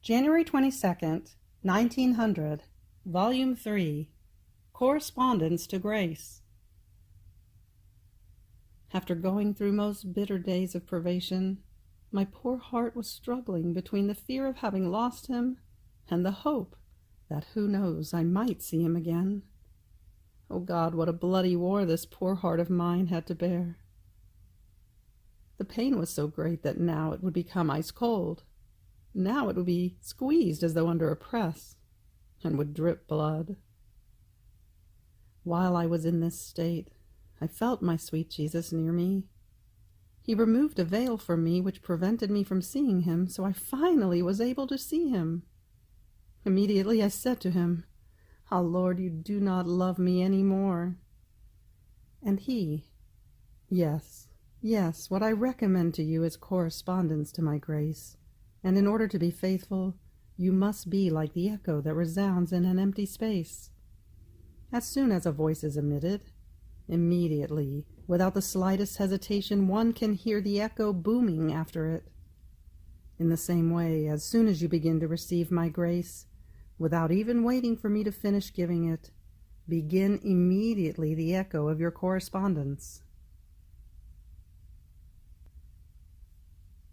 January 22nd, 1900, Volume 3, Correspondence to Grace. After going through most bitter days of privation, my poor heart was struggling between the fear of having lost him and the hope that, who knows, I might see him again. Oh God, what a bloody war this poor heart of mine had to bear. The pain was so great that now it would become ice cold. Now it would be squeezed as though under a press, and would drip blood. While I was in this state, I felt my sweet Jesus near me. He removed a veil from me which prevented me from seeing him, so I finally was able to see him. Immediately I said to him, "Ah, Lord, you do not love me any more." And he, yes, what I recommend to you is correspondence to my grace. And in order to be faithful, you must be like the echo that resounds in an empty space. As soon as a voice is emitted, immediately, without the slightest hesitation, one can hear the echo booming after it. In the same way, as soon as you begin to receive my grace, without even waiting for me to finish giving it, begin immediately the echo of your correspondence.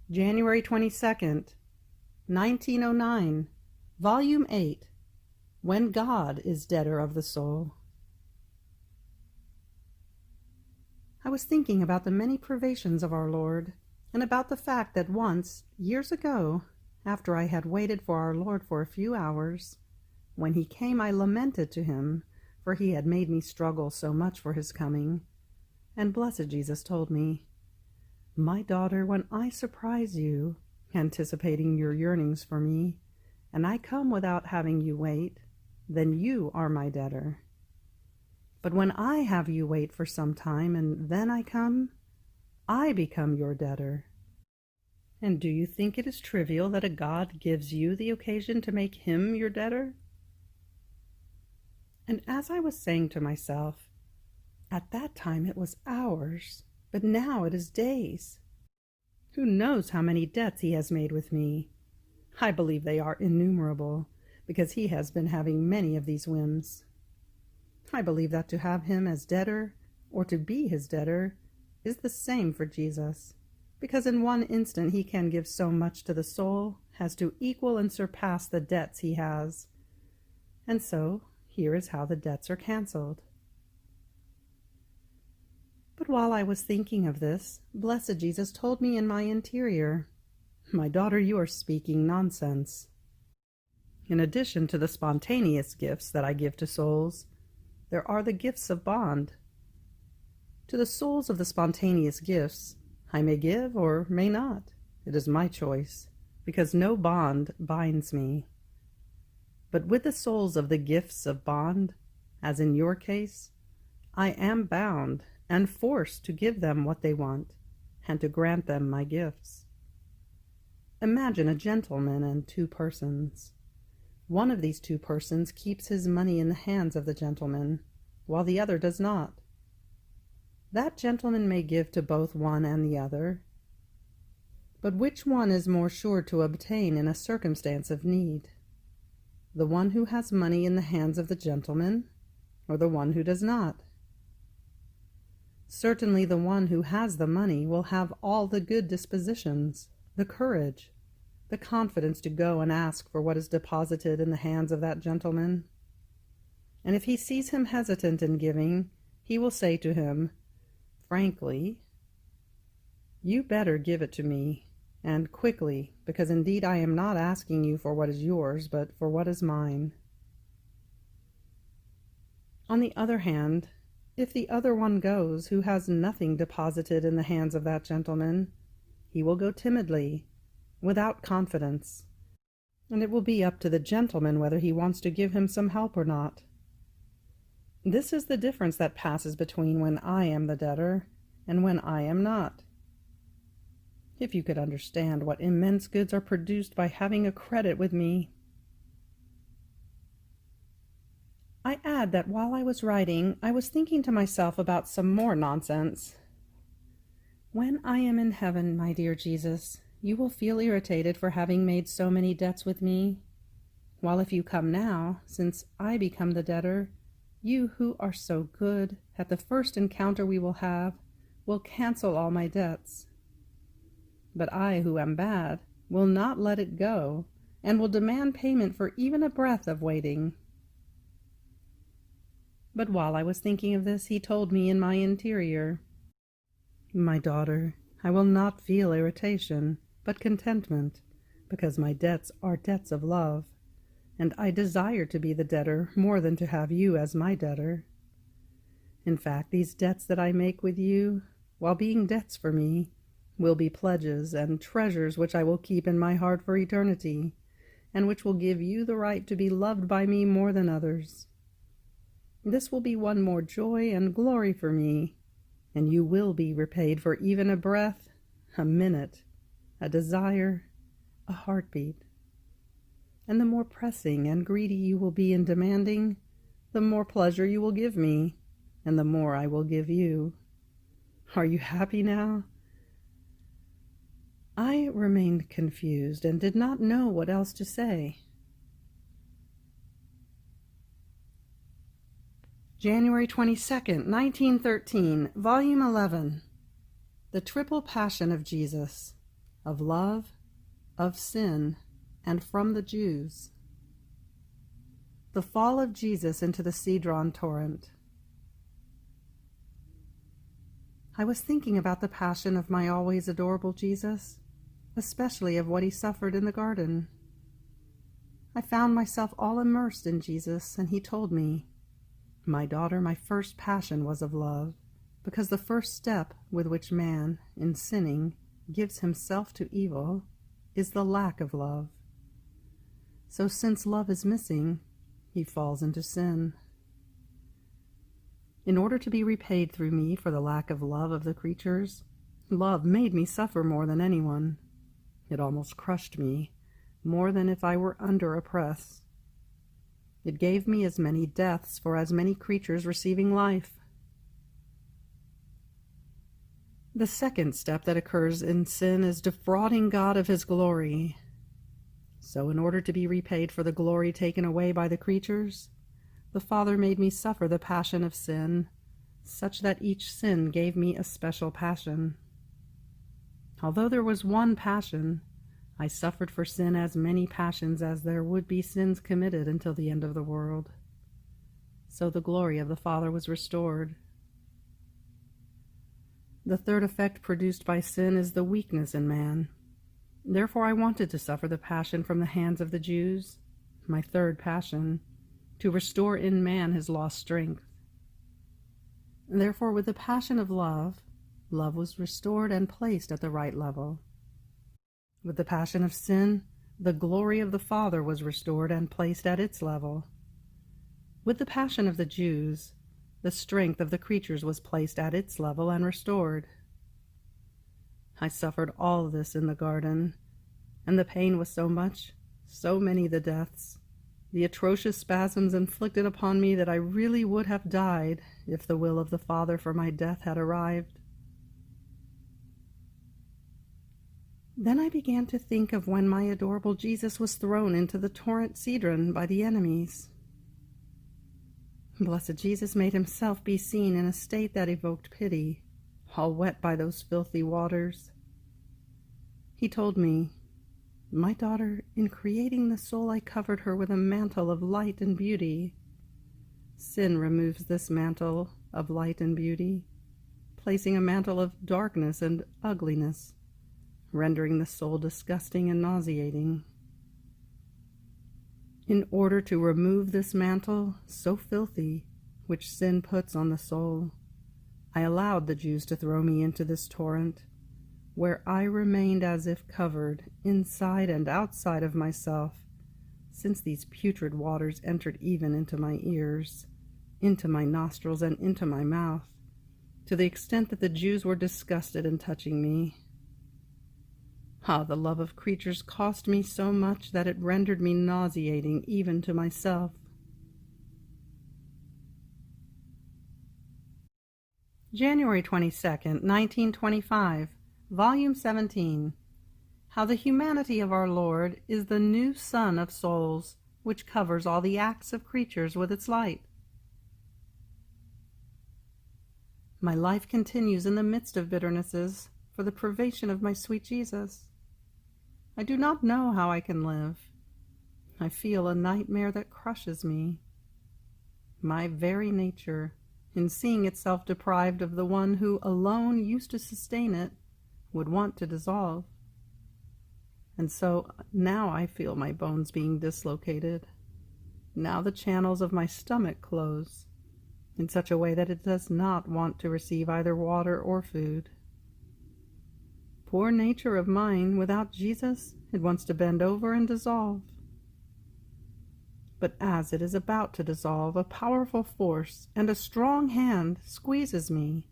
January 22nd, 1909, Volume 8, When God is Debtor of the Soul. I was thinking about the many privations of our Lord, and about the fact that once, years ago, after I had waited for our Lord for a few hours, when he came I lamented to him, for he had made me struggle so much for his coming, and blessed Jesus told me, "My daughter, when I surprise you, anticipating your yearnings for me, and I come without having you wait, then you are my debtor. But when I have you wait for some time, and then I come, I become your debtor." And do you think it is trivial that a God gives you the occasion to make him your debtor? And as I was saying to myself, at that time it was hours, but now it is days. Who knows how many debts he has made with me? I believe they are innumerable, because he has been having many of these whims. I believe that to have him as debtor, or to be his debtor, is the same for Jesus, because in one instant he can give so much to the soul as to equal and surpass the debts he has. And so, here is how the debts are cancelled. But while I was thinking of this, blessed Jesus told me in my interior, "My daughter, you are speaking nonsense. In addition to the spontaneous gifts that I give to souls, there are the gifts of bond. To the souls of the spontaneous gifts, I may give or may not. It is my choice, because no bond binds me. But with the souls of the gifts of bond, as in your case, I am bound and forced to give them what they want, and to grant them my gifts. Imagine a gentleman and two persons. One of these two persons keeps his money in the hands of the gentleman, while the other does not. That gentleman may give to both one and the other. But which one is more sure to obtain in a circumstance of need? The one who has money in the hands of the gentleman, or the one who does not? Certainly the one who has the money will have all the good dispositions, the courage, the confidence to go and ask for what is deposited in the hands of that gentleman. And if he sees him hesitant in giving, he will say to him, frankly, "You better give it to me, and quickly, because indeed I am not asking you for what is yours, but for what is mine." On the other hand, if the other one goes who has nothing deposited in the hands of that gentleman, he will go timidly, without confidence, and it will be up to the gentleman whether he wants to give him some help or not. This is the difference that passes between when I am the debtor and when I am not. If you could understand what immense goods are produced by having a credit with me. I add that while I was writing, I was thinking to myself about some more nonsense. When I am in heaven, my dear Jesus, you will feel irritated for having made so many debts with me, while if you come now, since I become the debtor, you who are so good, at the first encounter we will have, will cancel all my debts. But I, who am bad, will not let it go, and will demand payment for even a breath of waiting." But while I was thinking of this, he told me in my interior, "My daughter, I will not feel irritation, but contentment, because my debts are debts of love, and I desire to be the debtor more than to have you as my debtor. In fact, these debts that I make with you, while being debts for me, will be pledges and treasures which I will keep in my heart for eternity, and which will give you the right to be loved by me more than others. This will be one more joy and glory for me, and you will be repaid for even a breath, a minute, a desire, a heartbeat. And the more pressing and greedy you will be in demanding, the more pleasure you will give me, and the more I will give you. Are you happy now?" I remained confused and did not know what else to say. January 22nd, 1913, Volume 11. The Triple Passion of Jesus, of Love, of Sin, and from the Jews. The Fall of Jesus into the Cedron Torrent. I was thinking about the passion of my always adorable Jesus, especially of what he suffered in the garden. I found myself all immersed in Jesus, and he told me, "My daughter, my first passion was of love, because the first step with which man, in sinning, gives himself to evil, is the lack of love. So since love is missing, he falls into sin. In order to be repaid through me for the lack of love of the creatures, love made me suffer more than anyone. It almost crushed me, more than if I were under a press. It gave me as many deaths for as many creatures receiving life." The second step that occurs in sin is defrauding God of his glory. So in order to be repaid for the glory taken away by the creatures, the Father made me suffer the passion of sin, such that each sin gave me a special passion. Although there was one passion, I suffered for sin as many passions as there would be sins committed until the end of the world. So the glory of the Father was restored. The third effect produced by sin is the weakness in man. Therefore I wanted to suffer the passion from the hands of the Jews, my third passion, to restore in man his lost strength. Therefore, with the passion of love, love was restored and placed at the right level. With the passion of sin, the glory of the Father was restored and placed at its level. With the passion of the Jews, the strength of the creatures was placed at its level and restored. I suffered all this in the garden, and the pain was so much, so many the deaths, the atrocious spasms inflicted upon me, that I really would have died if the will of the Father for my death had arrived. Then I began to think of when my adorable Jesus was thrown into the torrent Cedron by the enemies. Blessed Jesus made himself be seen in a state that evoked pity, all wet by those filthy waters. He told me, "My daughter, in creating the soul I covered her with a mantle of light and beauty. Sin removes this mantle of light and beauty, placing a mantle of darkness and ugliness, rendering the soul disgusting and nauseating. In order to remove this mantle, so filthy, which sin puts on the soul, I allowed the Jews to throw me into this torrent, where I remained as if covered, inside and outside of myself, since these putrid waters entered even into my ears, into my nostrils, and into my mouth, to the extent that the Jews were disgusted in touching me. Ah, the love of creatures cost me so much that it rendered me nauseating even to myself." January 22nd, 1925, Volume 17. how the humanity of our Lord is the new sun of souls, which covers all the acts of creatures with its light. My life continues in the midst of bitternesses for the privation of my sweet Jesus. I do not know how I can live. I feel a nightmare that crushes me. My very nature, in seeing itself deprived of the one who alone used to sustain it, would want to dissolve. And so now I feel my bones being dislocated. Now the channels of my stomach close in such a way that it does not want to receive either water or food. Poor nature of mine, without Jesus, it wants to bend over and dissolve. But as it is about to dissolve, a powerful force and a strong hand squeezes me,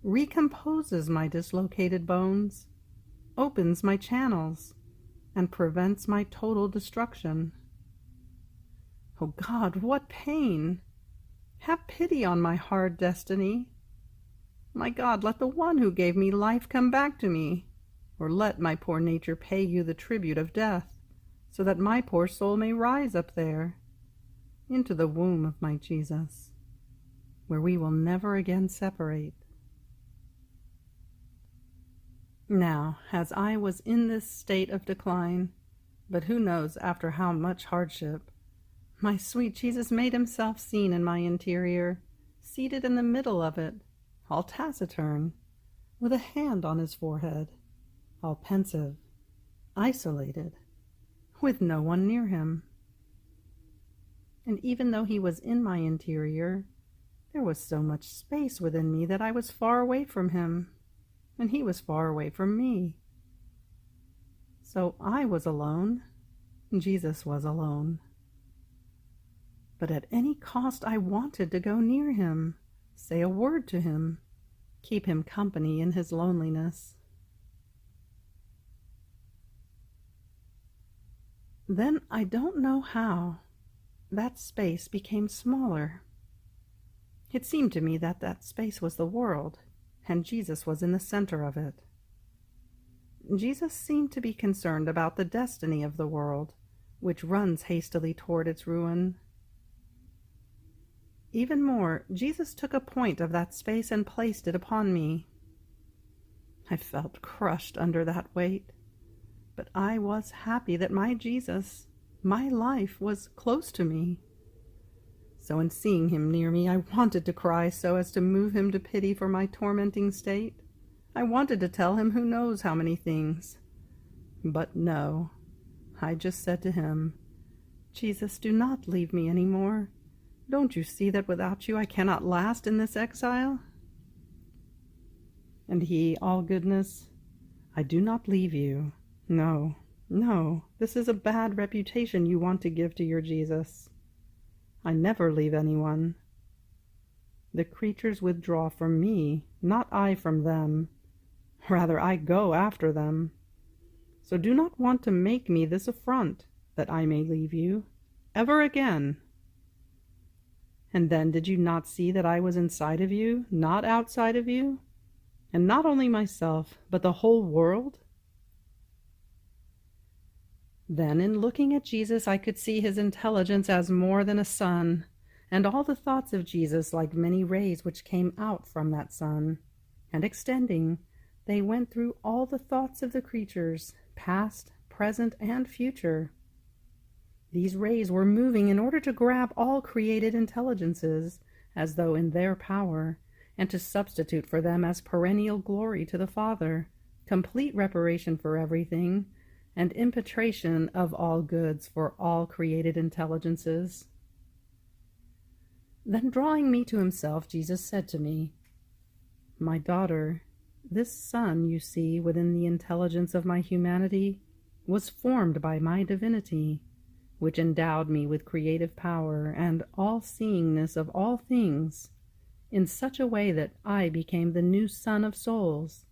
recomposes my dislocated bones, opens my channels, and prevents my total destruction. Oh God, what pain! Have pity on my hard destiny. My God, let the one who gave me life come back to me, or let my poor nature pay you the tribute of death, so that my poor soul may rise up there, into the womb of my Jesus, where we will never again separate. Now, as I was in this state of decline, but who knows after how much hardship, my sweet Jesus made himself seen in my interior, seated in the middle of it, all taciturn, with a hand on his forehead, all pensive, isolated, with no one near him. And even though he was in my interior, there was so much space within me that I was far away from him, and he was far away from me. So I was alone, Jesus was alone. But at any cost I wanted to go near him, say a word to him, keep him company in his loneliness. Then I don't know how that space became smaller. It seemed to me that that space was the world, and Jesus was in the center of it. Jesus seemed to be concerned about the destiny of the world, which runs hastily toward its ruin. Even more, Jesus took a point of that space and placed it upon me. I felt crushed under that weight, but I was happy that my Jesus, my life, was close to me. So in seeing him near me, I wanted to cry so as to move him to pity for my tormenting state. I wanted to tell him who knows how many things. But no, I just said to him, Jesus, do not leave me any more. Don't you see that without you I cannot last in this exile? And he, all goodness, I do not leave you. No, no, this is a bad reputation you want to give to your Jesus. I never leave anyone. The creatures withdraw from me, not I from them. Rather, I go after them. So do not want to make me this affront, that I may leave you, ever again. And then did you not see that I was inside of you, not outside of you? And not only myself, but the whole world? Then in looking at Jesus, I could see his intelligence as more than a sun, and all the thoughts of Jesus like many rays which came out from that sun, and extending, they went through all the thoughts of the creatures, past, present, and future. These rays were moving in order to grab all created intelligences, as though in their power, and to substitute for them as perennial glory to the Father, complete reparation for everything, and impetration of all goods for all created intelligences. Then drawing me to himself, Jesus said to me, My daughter, this sun you see within the intelligence of my humanity was formed by my divinity, which endowed me with creative power and all-seeingness of all things, in such a way that I became the new sun of souls.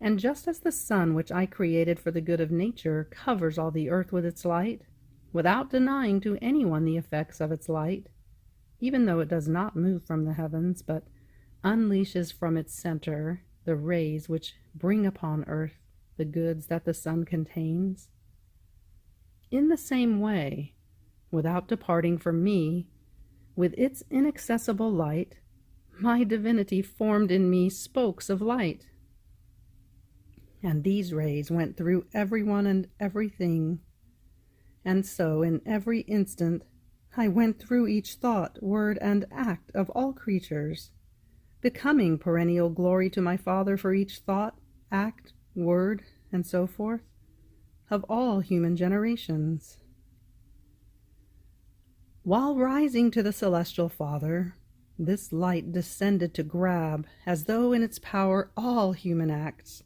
And just as the sun which I created for the good of nature covers all the earth with its light, without denying to anyone the effects of its light, even though it does not move from the heavens, but unleashes from its center the rays which bring upon earth the goods that the sun contains? In the same way, without departing from me, with its inaccessible light, my divinity formed in me spokes of light. And these rays went through everyone and everything. And so in every instant I went through each thought, word, and act of all creatures, becoming perennial glory to my Father for each thought, act, word, and so forth, of all human generations. While rising to the celestial Father, this light descended to grab, as though in its power, all human acts,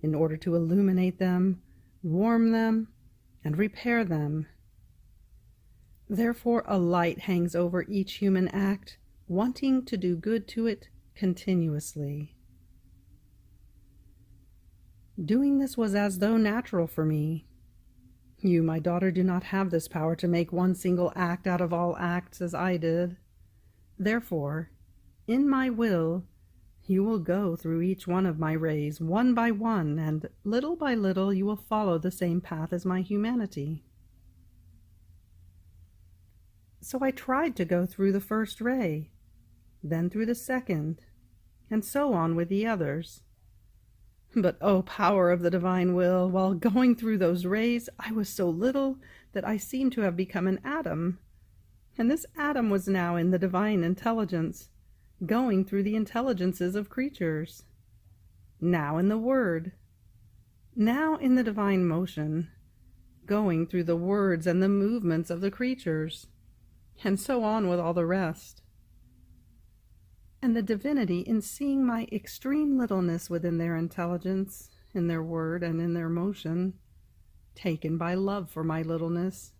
in order to illuminate them, warm them, and repair them. Therefore a light hangs over each human act, wanting to do good to it continuously. Doing this was as though natural for me. You, my daughter, do not have this power to make one single act out of all acts as I did. Therefore, in my will, you will go through each one of my rays, one by one, and little by little you will follow the same path as my humanity. So I tried to go through the first ray, then through the second, and so on with the others. But, O power of the divine will, while going through those rays, I was so little that I seemed to have become an atom. And this atom was now in the divine intelligence, going through the intelligences of creatures. Now in the Word. Now in the divine motion, going through the words and the movements of the creatures. And so on with all the rest. And the divinity, in seeing my extreme littleness within their intelligence, in their word and in their motion, taken by love for my littleness,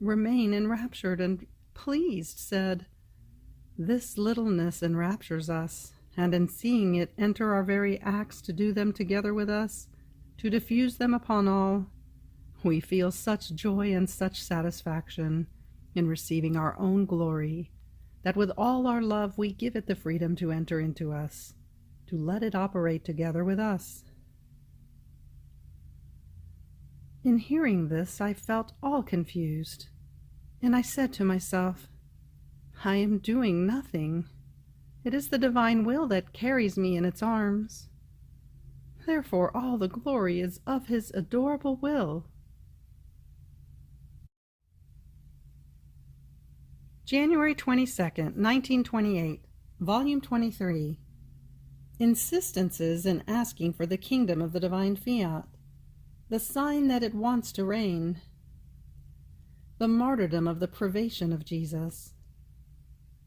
remain enraptured and pleased, said, "This littleness enraptures us, and in seeing it enter our very acts to do them together with us, to diffuse them upon all, we feel such joy and such satisfaction in receiving our own glory, that with all our love we give it the freedom to enter into us, to let it operate together with us." In hearing this, I felt all confused, and I said to myself, I am doing nothing. It is the divine will that carries me in its arms. Therefore all the glory is of his adorable will. January 22nd, 1928, Volume 23. Insistences in asking for the kingdom of the divine Fiat, the sign that it wants to reign, the martyrdom of the privation of Jesus,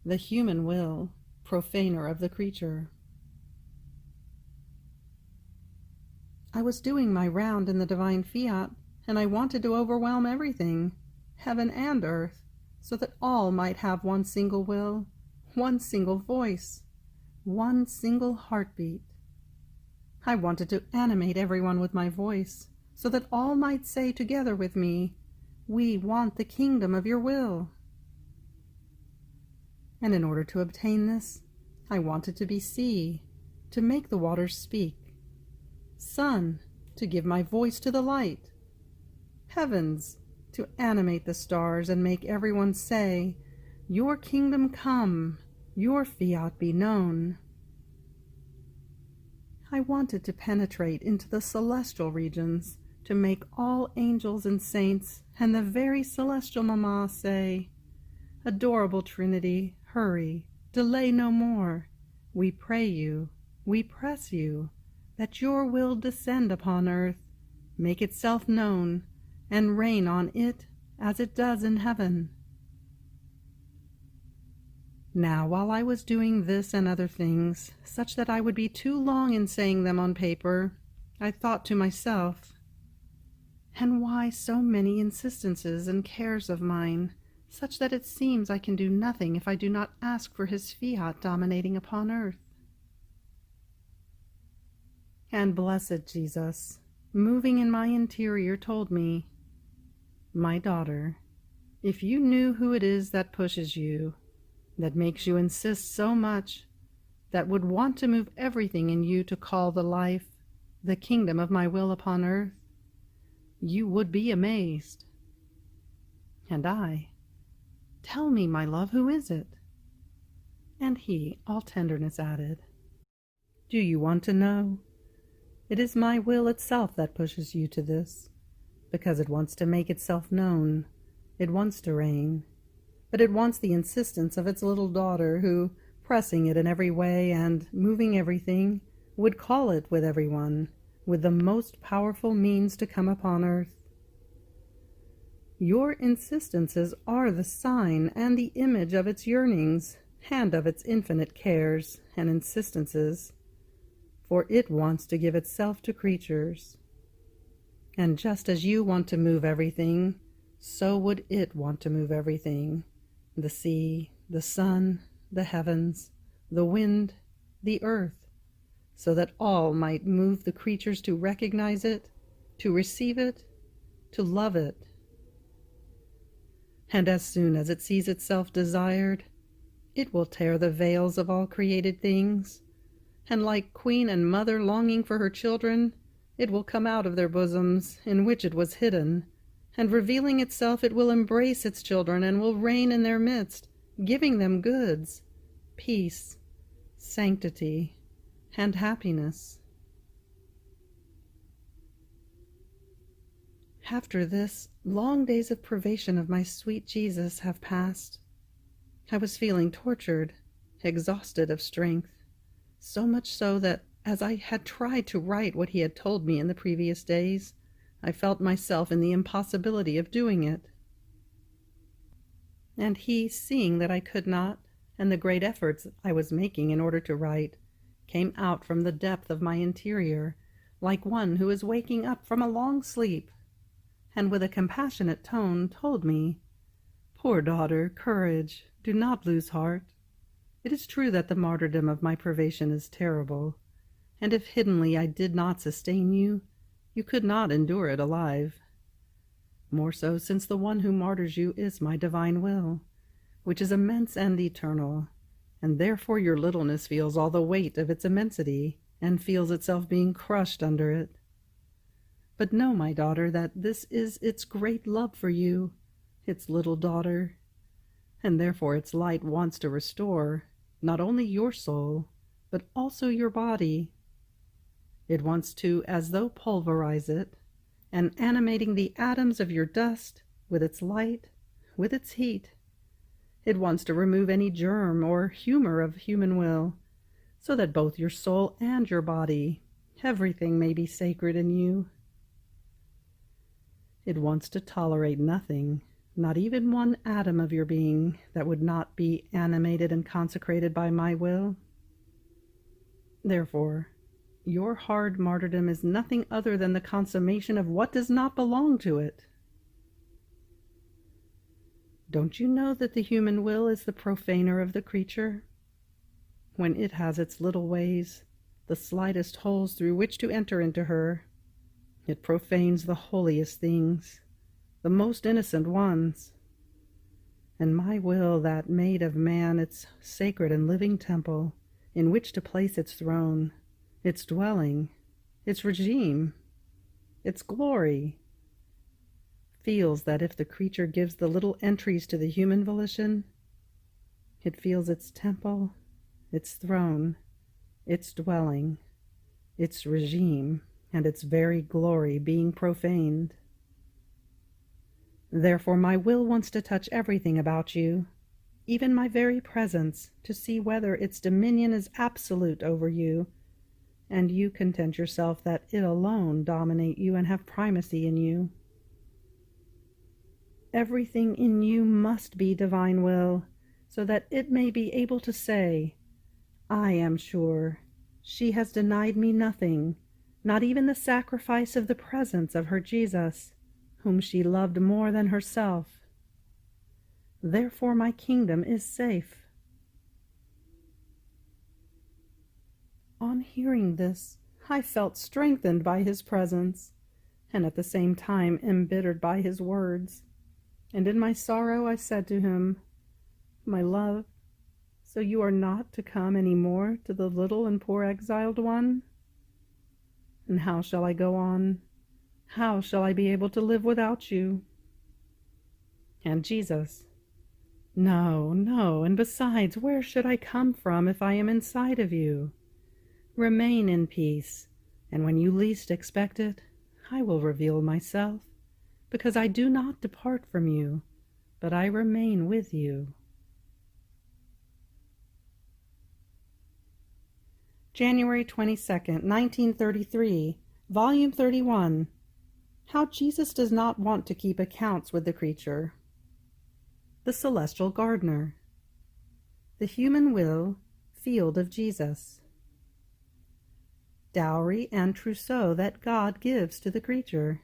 the human will, profaner of the creature. I was doing my round in the divine Fiat, and I wanted to overwhelm everything, heaven and earth, so that all might have one single will, one single voice, one single heartbeat. I wanted to animate everyone with my voice, so that all might say together with me, "We want the kingdom of your will." And in order to obtain this, I wanted to be sea, to make the waters speak, sun, to give my voice to the light, heavens, to animate the stars and make everyone say, "Your kingdom come, your fiat be known." I wanted to penetrate into the celestial regions, to make all angels and saints and the very celestial Mamma say, "Adorable Trinity, hurry, delay no more. We pray you, we press you, that your will descend upon earth, make itself known, and reign on it as it does in heaven." Now, while I was doing this and other things, such that I would be too long in saying them on paper, I thought to myself, and why so many insistences and cares of mine, such that it seems I can do nothing if I do not ask for his fiat dominating upon earth? And blessed Jesus, moving in my interior, told me, "My daughter, if you knew who it is that pushes you, that makes you insist so much, that would want to move everything in you to call the life, the kingdom of my will upon earth, you would be amazed. And I, tell me, my love, who is it? And he, all tenderness, added, do you want to know? It is my will itself that pushes you to this, because it wants to make itself known. It wants to reign, but it wants the insistence of its little daughter, who, pressing it in every way and moving everything, would call it with everyone, with the most powerful means to come upon earth. Your insistences are the sign and the image of its yearnings, and of its infinite cares and insistences, for it wants to give itself to creatures. And just as you want to move everything, so would it want to move everything, the sea, the sun, the heavens, the wind, the earth, so that all might move the creatures to recognize it, to receive it, to love it. And as soon as it sees itself desired, it will tear the veils of all created things, and like queen and mother longing for her children, it will come out of their bosoms in which it was hidden, and revealing itself it will embrace its children and will reign in their midst, giving them goods, peace, sanctity, and happiness. After this, long days of privation of my sweet Jesus have passed. I was feeling tortured, exhausted of strength, so much so that as I had tried to write what he had told me in the previous days, I felt myself in the impossibility of doing it. And he, seeing that I could not, and the great efforts I was making in order to write, came out from the depth of my interior, like one who is waking up from a long sleep, and with a compassionate tone told me, poor daughter, courage, do not lose heart. It is true that the martyrdom of my privation is terrible, and if hiddenly I did not sustain you, you could not endure it alive. More so since the one who martyrs you is my divine will, which is immense and eternal, and therefore your littleness feels all the weight of its immensity, and feels itself being crushed under it. But know, my daughter, that this is its great love for you, its little daughter, and therefore its light wants to restore not only your soul, but also your body. It wants to, as though pulverize it, and animating the atoms of your dust with its light, with its heat. It wants to remove any germ or humor of human will, so that both your soul and your body, everything may be sacred in you. It wants to tolerate nothing, not even one atom of your being, that would not be animated and consecrated by my will. Therefore, your hard martyrdom is nothing other than the consummation of what does not belong to it. Don't you know that the human will is the profaner of the creature? When it has its little ways, the slightest holes through which to enter into her, it profanes the holiest things, the most innocent ones. And my will, that made of man its sacred and living temple, in which to place its throne, its dwelling, its regime, its glory, feels that if the creature gives the little entries to the human volition, it feels its temple, its throne, its dwelling, its regime, and its very glory being profaned. Therefore my will wants to touch everything about you, even my very presence, to see whether its dominion is absolute over you, and you content yourself that it alone dominate you and have primacy in you. Everything in you must be divine will, so that it may be able to say, I am sure she has denied me nothing, not even the sacrifice of the presence of her Jesus, whom she loved more than herself. Therefore my kingdom is safe. On hearing this, I felt strengthened by his presence, and at the same time embittered by his words. And in my sorrow I said to him, My love, so you are not to come any more to the little and poor exiled one? And how shall I go on? How shall I be able to live without you? And Jesus, no, no, and besides, where should I come from if I am inside of you? Remain in peace, and when you least expect it, I will reveal myself, because I do not depart from you, but I remain with you. January 22nd, 1933, Volume 31. How Jesus does not want to keep accounts with the creature. The Celestial Gardener. The Human Will, Field of Jesus. Dowry and trousseau that God gives to the creature.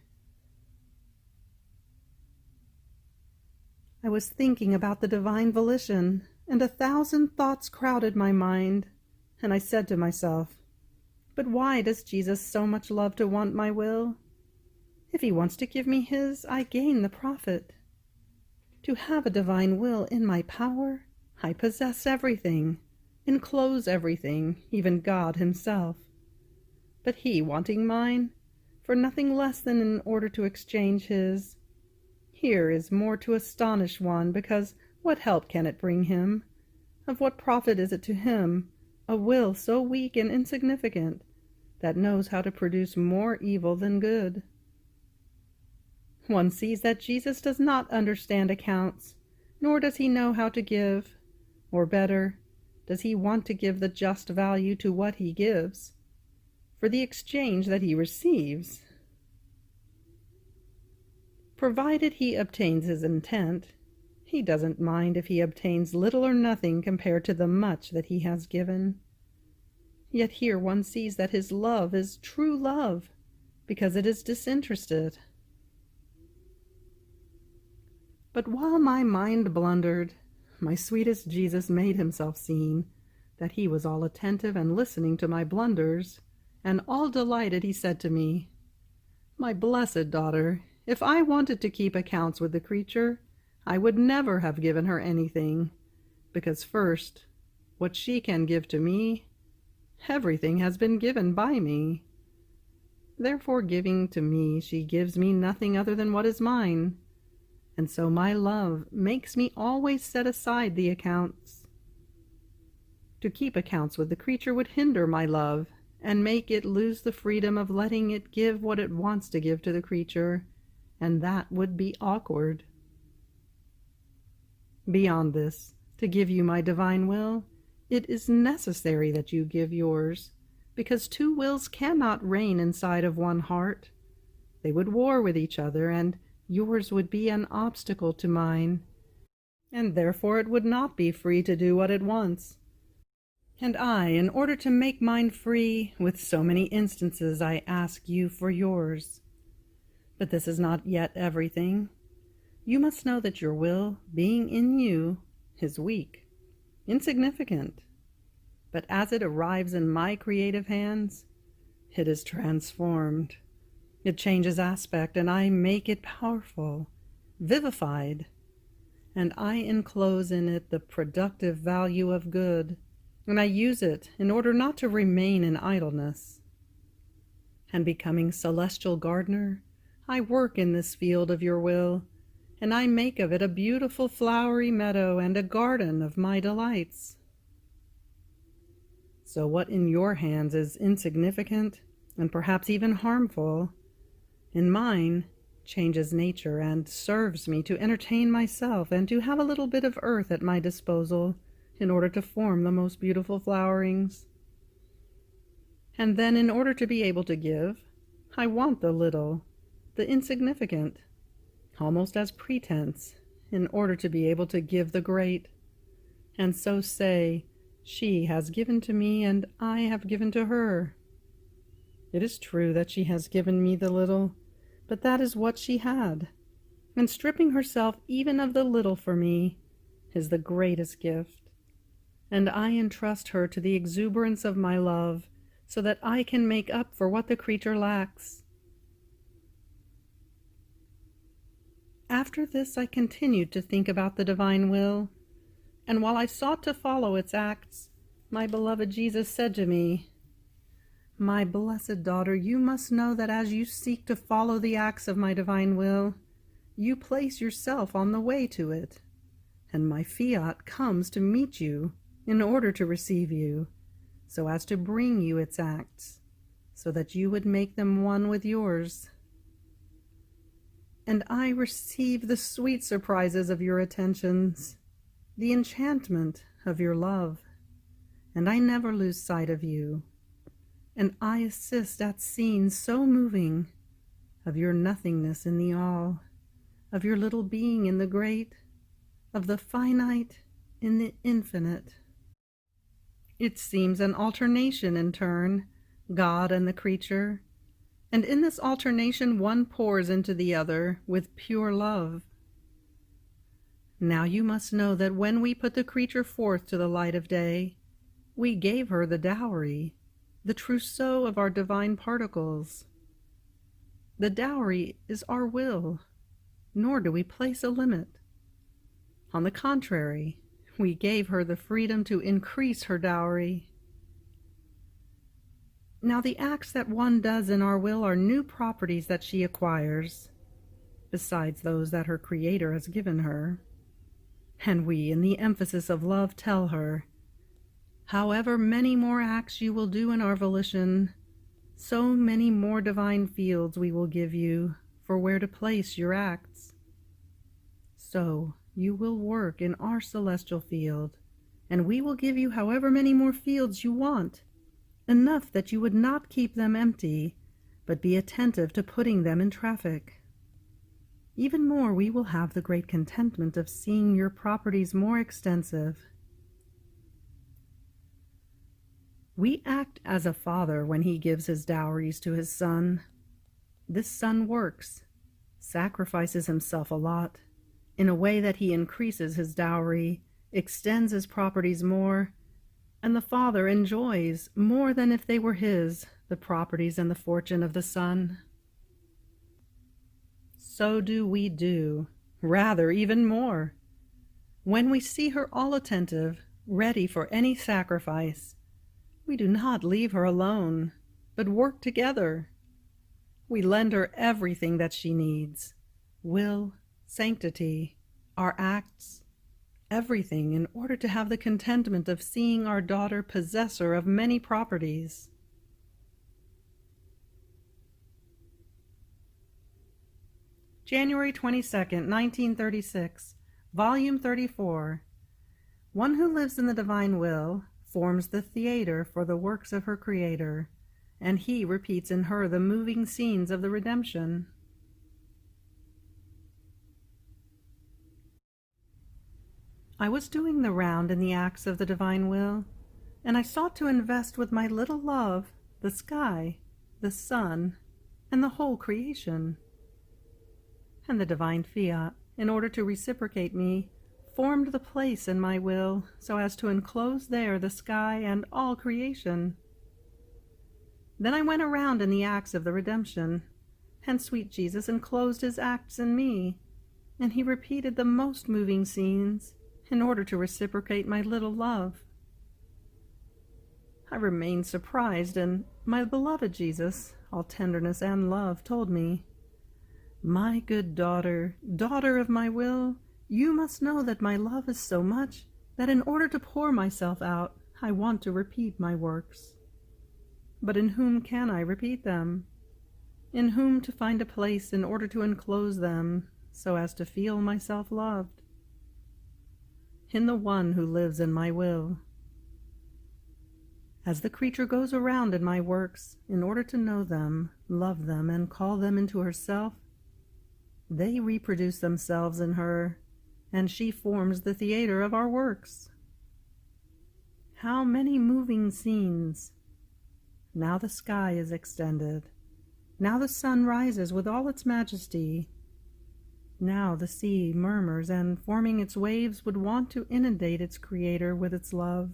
I was thinking about the divine volition, and 1,000 thoughts crowded my mind, and I said to myself, but why does Jesus so much love to want my will? If he wants to give me his, I gain the profit. To have a divine will in my power, I possess everything, enclose everything, even God himself. But he wanting mine, for nothing less than in order to exchange his. Here is more to astonish one, because what help can it bring him? Of what profit is it to him, a will so weak and insignificant, that knows how to produce more evil than good? One sees that Jesus does not understand accounts, nor does he know how to give, or better, does he want to give the just value to what he gives, for the exchange that he receives. Provided he obtains his intent, he doesn't mind if he obtains little or nothing compared to the much that he has given. Yet here one sees that his love is true love, because it is disinterested. But while my mind blundered, my sweetest Jesus made himself seen, that he was all attentive and listening to my blunders, and all delighted he said to me, "My blessed daughter, if I wanted to keep accounts with the creature, I would never have given her anything, because first, what she can give to me, everything has been given by me. Therefore, giving to me, she gives me nothing other than what is mine, and so my love makes me always set aside the accounts. To keep accounts with the creature would hinder my love, and make it lose the freedom of letting it give what it wants to give to the creature, and that would be awkward. Beyond this, to give you my divine will, it is necessary that you give yours, because two wills cannot reign inside of one heart. They would war with each other, and yours would be an obstacle to mine, and therefore it would not be free to do what it wants. And I, in order to make mine free, with so many instances I ask you for yours. But this is not yet everything. You must know that your will, being in you, is weak, insignificant. But as it arrives in my creative hands, it is transformed. It changes aspect, and I make it powerful, vivified, and I enclose in it the productive value of good, and I use it in order not to remain in idleness. And becoming celestial gardener, I work in this field of your will, and I make of it a beautiful flowery meadow and a garden of my delights. So what in your hands is insignificant, and perhaps even harmful, in mine changes nature and serves me to entertain myself and to have a little bit of earth at my disposal in order to form the most beautiful flowerings. And then in order to be able to give, I want the little, the insignificant, almost as pretense, in order to be able to give the great, and so say, she has given to me and I have given to her. It is true that she has given me the little, but that is what she had, and stripping herself even of the little for me is the greatest gift, and I entrust her to the exuberance of my love, so that I can make up for what the creature lacks. After this I continued to think about the divine will, and while I sought to follow its acts, my beloved Jesus said to me, My blessed daughter, you must know that as you seek to follow the acts of my divine will, you place yourself on the way to it, and my fiat comes to meet you in order to receive you, so as to bring you its acts, so that you would make them one with yours. And I receive the sweet surprises of your attentions, the enchantment of your love, and I never lose sight of you, and I assist at scenes so moving of your nothingness in the all, of your little being in the great, of the finite in the infinite. It seems an alternation in turn, God and the creature, and in this alternation one pours into the other with pure love. Now you must know that when we put the creature forth to the light of day, we gave her the dowry, the trousseau of our divine particles. The dowry is our will, nor do we place a limit. On the contrary, we gave her the freedom to increase her dowry. Now the acts that one does in our will are new properties that she acquires, besides those that her Creator has given her. And we, in the emphasis of love, tell her, however many more acts you will do in our volition, so many more divine fields we will give you for where to place your acts. So you will work in our celestial field, and we will give you however many more fields you want, enough that you would not keep them empty, but be attentive to putting them in traffic. Even more, we will have the great contentment of seeing your properties more extensive. We act as a father when he gives his dowries to his son. This son works, sacrifices himself a lot, in a way that he increases his dowry, extends his properties more, and the father enjoys, more than if they were his, the properties and the fortune of the son. So do we do, rather even more. When we see her all attentive, ready for any sacrifice, we do not leave her alone, but work together. We lend her everything that she needs, will, sanctity, our acts, everything in order to have the contentment of seeing our daughter possessor of many properties. January 22nd, 1936, Volume 34. One who lives in the divine will forms the theater for the works of her Creator, and he repeats in her the moving scenes of the redemption. I was doing the round in the acts of the divine will, and I sought to invest with my little love the sky, the sun, and the whole creation. And the divine fiat, in order to reciprocate me, formed the place in my will so as to enclose there the sky and all creation. Then I went around in the acts of the redemption, and sweet Jesus enclosed his acts in me, and he repeated the most moving scenes in order to reciprocate my little love. I remained surprised, and my beloved Jesus, all tenderness and love, told me, "My good daughter, daughter of my will, you must know that my love is so much that in order to pour myself out, I want to repeat my works. But in whom can I repeat them? In whom to find a place in order to enclose them, so as to feel myself loved? In the one who lives in my will. As the creature goes around in my works, in order to know them, love them, and call them into herself, they reproduce themselves in her, and she forms the theater of our works. How many moving scenes! Now the sky is extended. Now the sun rises with all its majesty. Now the sea murmurs, and forming its waves would want to inundate its Creator with its love.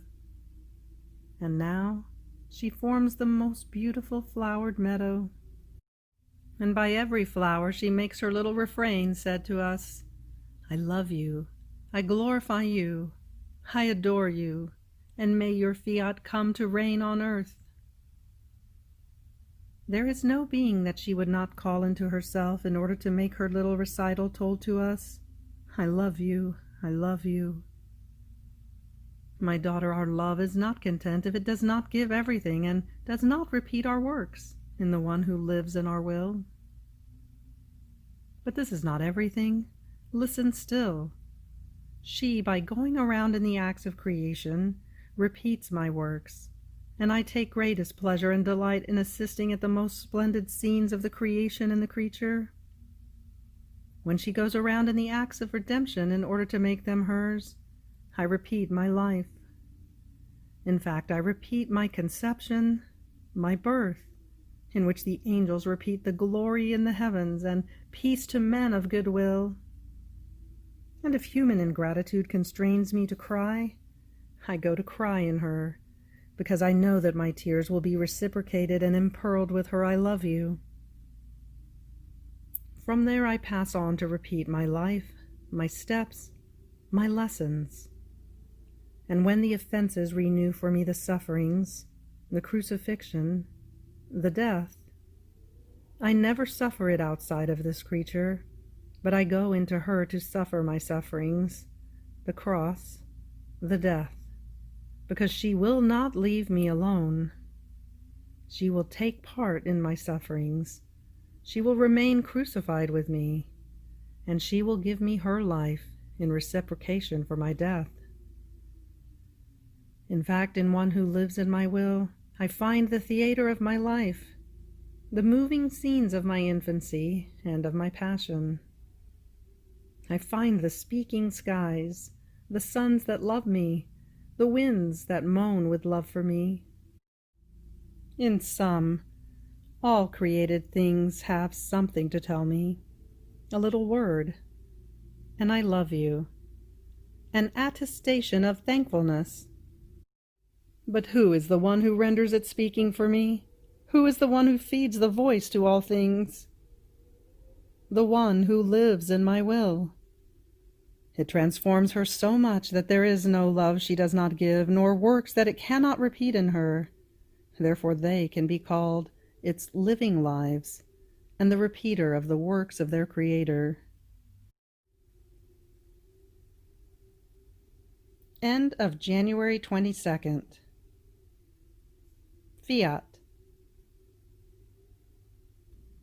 And now she forms the most beautiful flowered meadow. And by every flower she makes her little refrain said to us, I love you, I glorify you, I adore you, and may your fiat come to reign on earth. There is no being that she would not call into herself in order to make her little recital told to us. I love you, I love you. My daughter, our love is not content if it does not give everything and does not repeat our works in the one who lives in our will. But this is not everything. Listen still. She, by going around in the acts of creation, repeats my works, and I take greatest pleasure and delight in assisting at the most splendid scenes of the creation and the creature. When she goes around in the acts of redemption in order to make them hers, I repeat my life. In fact, I repeat my conception, my birth, in which the angels repeat the glory in the heavens and peace to men of good will. And if human ingratitude constrains me to cry, I go to cry in her, because I know that my tears will be reciprocated and impearled with her I love you. From there I pass on to repeat my life, my steps, my lessons. And when the offenses renew for me the sufferings, the crucifixion, the death, I never suffer it outside of this creature, but I go into her to suffer my sufferings, the cross, the death, because she will not leave me alone. She will take part in my sufferings. She will remain crucified with me, and she will give me her life in reciprocation for my death. In fact, in one who lives in my will, I find the theater of my life, the moving scenes of my infancy and of my passion. I find the speaking skies, the suns that love me, the winds that moan with love for me. In sum, all created things have something to tell me, a little word, and I love you, an attestation of thankfulness. But who is the one who renders it speaking for me? Who is the one who feeds the voice to all things? The one who lives in my will. It transforms her so much that there is no love she does not give, nor works that it cannot repeat in her. Therefore they can be called its living lives, and the repeater of the works of their Creator. End of January 22nd. Fiat.